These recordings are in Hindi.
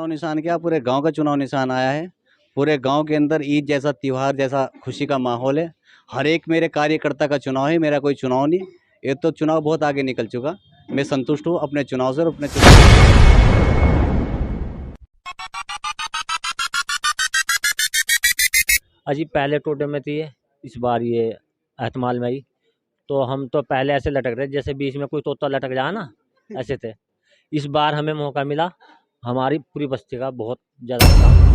चुनाव निशान क्या, पूरे गांव का चुनाव निशान आया है। पूरे गांव के अंदर ईद जैसा त्योहार जैसा खुशी का माहौल है। हर एक मेरे कार्यकर्ता का चुनाव है, मेरा कोई चुनाव नहीं। ये तो चुनाव बहुत आगे निकल चुका। मैं संतुष्ट हूँ अपने चुनाव से और अपने चुनाव। अजी पहले टोटे में थी ये, इस बार ये एहतमाल में आई। तो हम तो पहले ऐसे लटक रहे जैसे बीच में कोई तोता लटक जाए ना, ऐसे थे। इस बार हमें मौका मिला, हमारी पूरी बस्ती का बहुत ज़्यादा काम।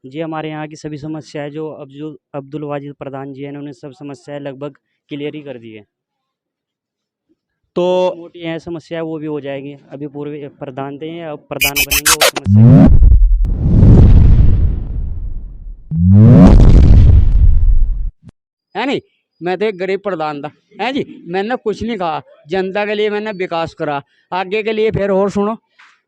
जी हमारे यहाँ की सभी समस्याएं जो अब्दुल वाजिद प्रधान जी हैं इन्होंने सब समस्याएं लगभग क्लियर ही कर दी है। तो मोटी हैं समस्या वो भी हो जाएगी। अभी पूर्व प्रधान थे, अब प्रधान बनेंगे वो समस्या है नहीं। मैं तो एक गरीब प्रधान था, है जी। मैंने कुछ नहीं कहा, जनता के लिए मैंने विकास करा। आगे के लिए फिर और सुनो,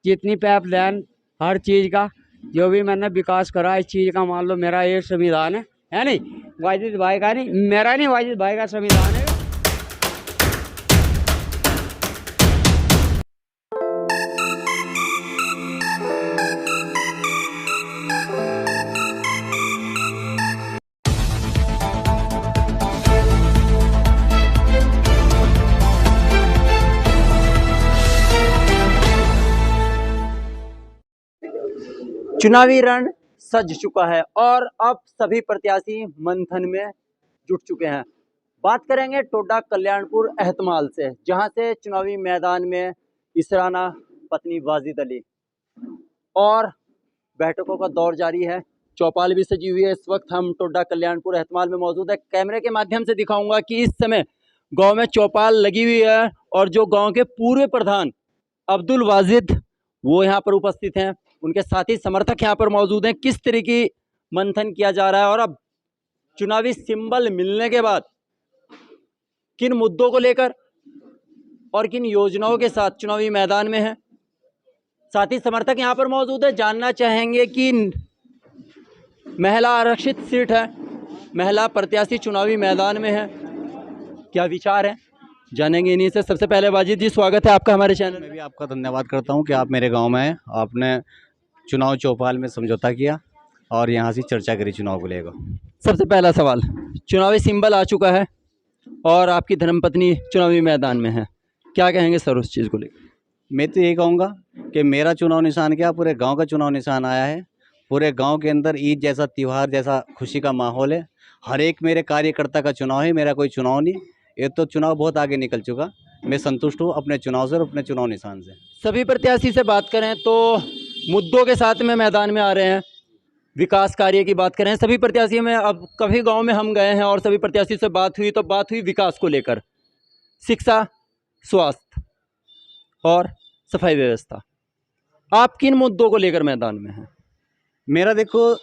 जितनी पाइपलाइन हर चीज़ का जो भी मैंने विकास करा, इस चीज़ का मान लो मेरा ये संविधान है नहीं। वाजिद भाई का नहीं, मेरा नहीं, वाजिद भाई का संविधान है। चुनावी रण सज चुका है और अब सभी प्रत्याशी मंथन में जुट चुके हैं। बात करेंगे टोडा कल्याणपुर एहतमाल से, जहां से चुनावी मैदान में इसराना पत्नी वाजिद अली और बैठकों का दौर जारी है। चौपाल भी सजी हुई है। इस वक्त हम टोडा कल्याणपुर एहतमाल में मौजूद है। कैमरे के माध्यम से दिखाऊंगा कि इस समय गांव में चौपाल लगी हुई है और जो गांव के पूर्व प्रधान अब्दुल वाजिद वो यहाँ पर उपस्थित हैं, उनके साथी समर्थक यहाँ पर मौजूद हैं। किस तरह की मंथन किया जा रहा है और अब चुनावी सिंबल मिलने के बाद किन मुद्दों को लेकर और किन योजनाओं के साथ चुनावी मैदान में है। साथी समर्थक यहाँ पर मौजूद है। जानना चाहेंगे कि महिला आरक्षित सीट है, महिला प्रत्याशी चुनावी मैदान में है, क्या विचार है, जानेंगे इन्हीं से। सबसे पहले वाजिद जी, स्वागत है आपका हमारे चैनल में। मैं भी आपका धन्यवाद करता हूं कि आप मेरे गांव में आए। आपने चुनाव चौपाल में समझौता किया और यहां से चर्चा करी चुनाव को लेकर। सबसे पहला सवाल, चुनावी सिंबल आ चुका है और आपकी धर्मपत्नी चुनावी मैदान में है, क्या कहेंगे सर उस चीज़ को लेकर? मैं तो यही कहूँगा कि मेरा चुनाव निशान क्या, पूरे गांव का चुनाव निशान आया है। पूरे गांव के अंदर ईद जैसा त्योहार जैसा खुशी का माहौल है। हर एक मेरे कार्यकर्ता का चुनाव है, मेरा कोई चुनाव नहीं। ये तो चुनाव बहुत आगे निकल चुका। मैं संतुष्ट हूँ अपने चुनाव से और अपने चुनाव निशान से। सभी प्रत्याशी से बात करें तो मुद्दों के साथ में मैदान में आ रहे हैं। विकास कार्य की बात करें, सभी प्रत्याशी में, अब कभी गांव में हम गए हैं और सभी प्रत्याशी से बात हुई तो बात हुई विकास को लेकर, शिक्षा, स्वास्थ्य और सफाई व्यवस्था। आप किन मुद्दों को लेकर मैदान में हैं? मेरा देखो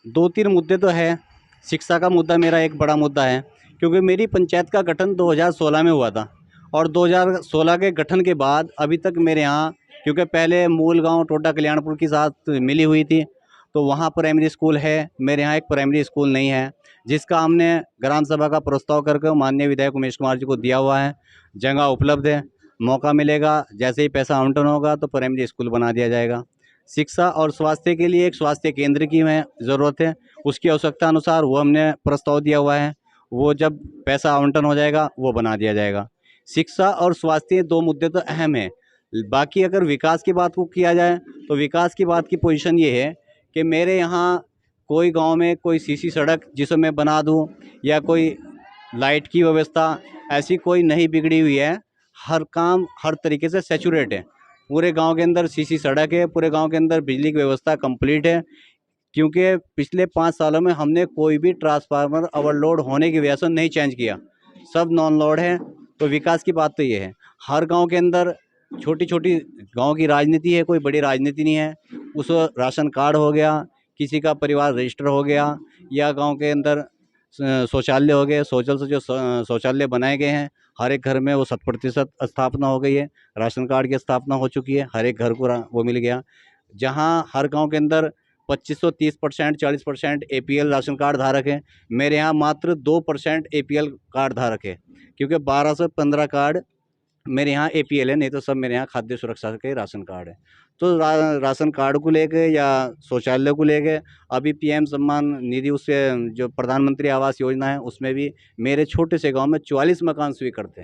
2-3 मुद्दे तो है। शिक्षा का मुद्दा मेरा एक बड़ा मुद्दा है, क्योंकि मेरी पंचायत का गठन 2016 में हुआ था और 2016 के गठन के बाद अभी तक मेरे यहाँ, क्योंकि पहले मूल गांव टोडा कल्याणपुर के साथ मिली हुई थी, तो वहाँ प्राइमरी स्कूल है। मेरे यहाँ एक प्राइमरी स्कूल नहीं है, जिसका हमने ग्राम सभा का प्रस्ताव करके माननीय विधायक उमेश कुमार जी को दिया हुआ है। जगह उपलब्ध है, मौका मिलेगा, जैसे ही पैसा आवंटन होगा तो प्राइमरी स्कूल बना दिया जाएगा। शिक्षा और स्वास्थ्य के लिए एक स्वास्थ्य केंद्र की हमें ज़रूरत है, उसकी आवश्यकता अनुसार वो हमने प्रस्ताव दिया हुआ है। वो जब पैसा आवंटन हो जाएगा वो बना दिया जाएगा। शिक्षा और स्वास्थ्य 2 मुद्दे तो अहम हैं। बाकी अगर विकास की बात को किया जाए तो विकास की बात की पोजीशन ये है कि मेरे यहाँ कोई गांव में कोई सीसी सड़क जिसे मैं बना दूं या कोई लाइट की व्यवस्था ऐसी कोई नहीं बिगड़ी हुई है। हर काम हर तरीके से सैचुरेट है। पूरे गांव के अंदर सीसी सड़क है, पूरे गांव के अंदर बिजली की व्यवस्था कंप्लीट है। क्योंकि पिछले 5 सालों में हमने कोई भी ट्रांसफार्मर ओवरलोड होने की वजह से नहीं चेंज किया, सब नॉन लोड है। तो विकास की बात तो ये है। हर गांव के अंदर छोटी छोटी गांव की राजनीति है, कोई बड़ी राजनीति नहीं है। उस राशन कार्ड हो गया, किसी का परिवार रजिस्टर हो गया, या गांव के अंदर शौचालय हो गए, शौचालय से जो शौचालय बनाए गए हैं हर एक घर में वो 100% स्थापना हो गई है। राशन कार्ड की स्थापना हो चुकी है, हर एक घर को वो मिल गया। जहां हर गांव के अंदर 2530% 40% APL राशन कार्ड धारक हैं, मेरे यहाँ मात्र 2% APL कार्ड धारक है, क्योंकि 12 से 15 कार्ड मेरे यहाँ APL है, नहीं तो सब मेरे यहाँ खाद्य सुरक्षा के राशन कार्ड है। तो राशन कार्ड को लेके या शौचालय को लेके अभी PM सम्मान निधि, उससे जो प्रधानमंत्री आवास योजना है उसमें भी मेरे छोटे से गांव में 44 मकान स्वीकृत थे।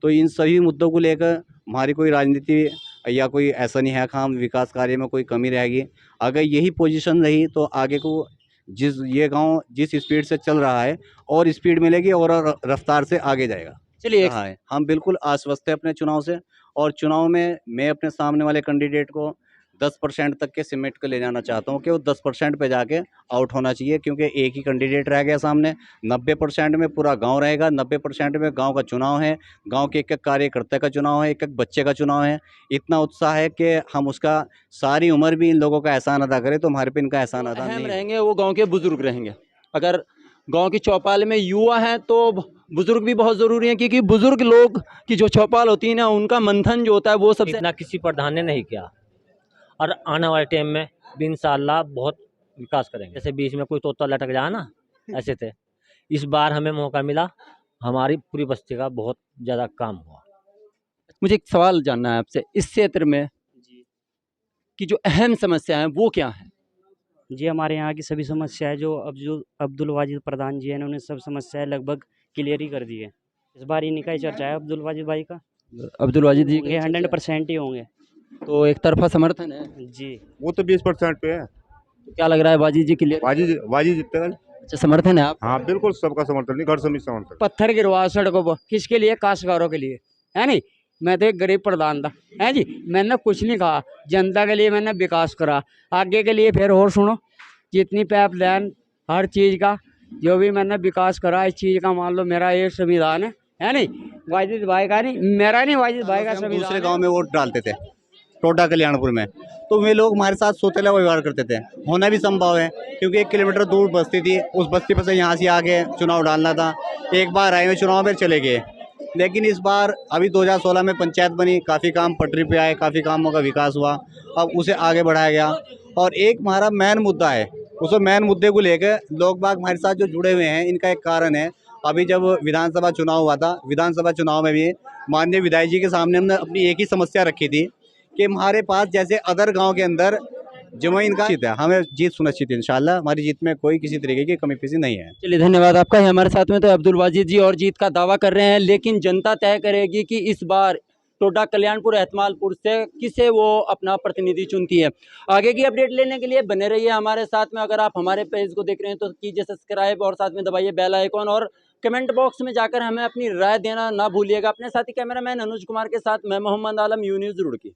तो इन सभी मुद्दों को लेकर हमारी कोई राजनीति या कोई ऐसा नहीं है कि हम विकास कार्य में कोई कमी रहेगी। अगर यही पोजीशन रही तो आगे को ये गांव जिस स्पीड से चल रहा है और स्पीड मिलेगी और रफ्तार से आगे जाएगा। चलिए हाँ है, हम बिल्कुल आश्वस्त हैं अपने चुनाव से, और चुनाव में मैं अपने सामने वाले कैंडिडेट को 10% तक के सिमेट को ले जाना चाहता हूँ कि वो 10% पे जाके आउट होना चाहिए, क्योंकि एक ही कैंडिडेट रह गया सामने। 90% में पूरा गांव रहेगा, 90% में गांव का चुनाव है, गांव के एक एक कार्यकर्ता का चुनाव है, एक एक बच्चे का चुनाव है। इतना उत्साह है कि हम उसका सारी उम्र भी इन लोगों का एहसान अदा करें तो हमारे पे इनका एहसान अदा अहम नहीं रहेंगे वो गांव के बुजुर्ग रहेंगे। अगर गांव की चौपाल में युवा हैं तो बुजुर्ग भी बहुत ज़रूरी हैं, क्योंकि बुजुर्ग लोग की जो चौपाल होती है ना, उनका मंथन जो होता है वो सबसे इतना किसी प्रधान ने नहीं किया, और आने वाले टाइम में भी इंशाल्लाह बहुत विकास करेंगे। जैसे बीच में कोई तोता लटक जाए ना, ऐसे थे। इस बार हमें मौका मिला, हमारी पूरी बस्ती का बहुत ज़्यादा काम हुआ। मुझे एक सवाल जानना है आपसे, इस क्षेत्र में की जो अहम समस्या है वो क्या है? जी हमारे यहाँ की सभी समस्याएं जो अब्दुल वाजिद प्रधान जी हैं इन्होंने सब समस्याएं लगभग क्लियर ही कर दी है। इस बार इन्हीं का ही चर्चा है, अब्दुल वाजिद भाई का। अब्दुल वाजिद जी होंगे 100% ही होंगे। तो एक तरफा समर्थन है, जी वो तो 20% पे है। तो क्या लग रहा है वाजिद जी क्लियर? बाजी जीतेगा। अच्छा, समर्थन है आप? हाँ बिल्कुल, सबका समर्थन नहीं, घर से नहीं समर्थन। पत्थर गिरवा सड़कों पर, किसके लिए? काश्तकारों के लिए, है नहीं। मैं तो एक गरीब प्रधान था, है जी। मैंने कुछ नहीं कहा, जनता के लिए मैंने विकास करा। आगे के लिए फिर और सुनो, जितनी पाइपलाइन हर चीज़ का जो भी मैंने विकास करा, इस चीज़ का मान लो मेरा ये संविधान है नहीं। वाजिद भाई का नहीं, मेरा नहीं, वाजिद भाई का हम संविधान दूसरे तो है। गांव में वोट डालते थे, टोडा कल्याणपुर में, तो वे लोग हमारे साथ सौतेला व्यवहार करते थे। होना भी संभव है, क्योंकि 1 किलोमीटर दूर बस्ती थी, उस बस्ती पर से यहाँ से आगे चुनाव डालना था। एक बार आए हुए चुनाव में चले गए। लेकिन इस बार अभी 2016 में पंचायत बनी, काफ़ी काम पटरी पे आए, काफ़ी कामों का विकास हुआ, अब उसे आगे बढ़ाया गया। और एक हमारा मेन मुद्दा है, उस मेन मुद्दे को लेकर लोग बाग हमारे साथ जो जुड़े हुए हैं, इनका एक कारण है। अभी जब विधानसभा चुनाव हुआ था, विधानसभा चुनाव में भी माननीय विधायक जी के सामने हमने अपनी एक ही समस्या रखी थी कि हमारे पास जैसे अदर गांव के अंदर जमीन का जीत है, हमें जीत सुनिश्चित है। इंशाल्लाह हमारी जीत में कोई किसी तरीके की कमी पेशी नहीं है। चलिए, धन्यवाद आपका। ये हमारे साथ में तो अब्दुल वाजिद जी और जीत का दावा कर रहे हैं, लेकिन जनता तय करेगी कि इस बार टोडा कल्याणपुर एहतमालपुर से किसे वो अपना प्रतिनिधि चुनती है। आगे की अपडेट लेने के लिए बने रहिए हमारे साथ में। अगर आप हमारे पेज को देख रहे हैं तो कीजिए सब्सक्राइब और साथ में दबाइए बेल आइकॉन, और कमेंट बॉक्स में जाकर हमें अपनी राय देना ना भूलिएगा। अपने साथी कैमरामैन अनुज कुमार के साथ मैं मोहम्मद आलम, यू न्यूज़ रुड़की।